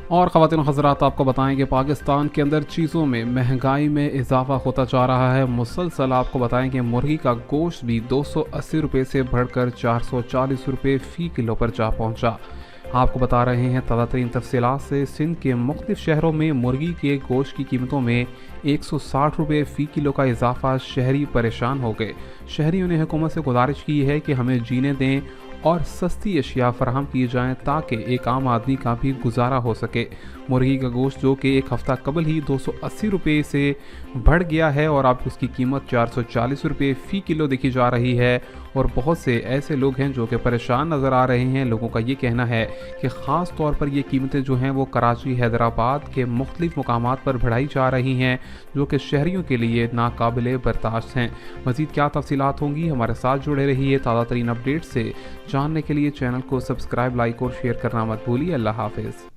اور ख़वातीन और हज़रात, आपको बताएं कि पाकिस्तान के अंदर चीज़ों में महंगाई में इजाफा होता जा रहा है। मुसलसल आपको बताएं कि मुर्गी का गोश्त भी 280 रुपये से बढ़कर 440 रुपये फ़ी किलो पर जा पहुंचा। आपको बता रहे हैं ताज़ा तरीन तफसीलात से। सिंध के मुख्तलिफ शहरों में मुर्गी के गोश्त की कीमतों में 160 रुपये फ़ी किलो का इजाफा शहरी परेशान हो गए। शहरियों ने हुकूमत से गुजारिश की है कि हमें जीने दें और सस्ती अशिया फराहम की जाएँ ताकि एक आम आदमी का भी गुजारा हो सके। मुर्गी का गोश्त जो कि एक हफ़्ता कबल ही 280 रुपये से बढ़ गया है और अब उसकी कीमत 440 रुपये फ़ी किलो देखी जा रही है। और बहुत से ऐसे लोग हैं जो कि परेशान नज़र आ रहे हैं। लोगों का ये कहना है कि ख़ास तौर पर ये कीमतें जो हैं वो कराची, हैदराबाद के मुख्तलिफ मकामात पर बढ़ाई जा रही हैं, जो कि शहरियों के लिए नाकाबिले बर्दाश्त हैं। मज़ीद क्या तफसीलात होंगी, हमारे साथ जुड़े रहिए। ताज़ा तरीन अपडेट से जानने के लिए चैनल को सब्सक्राइब, लाइक और शेयर करना मत भूलिए। अल्लाह हाफ़िज़।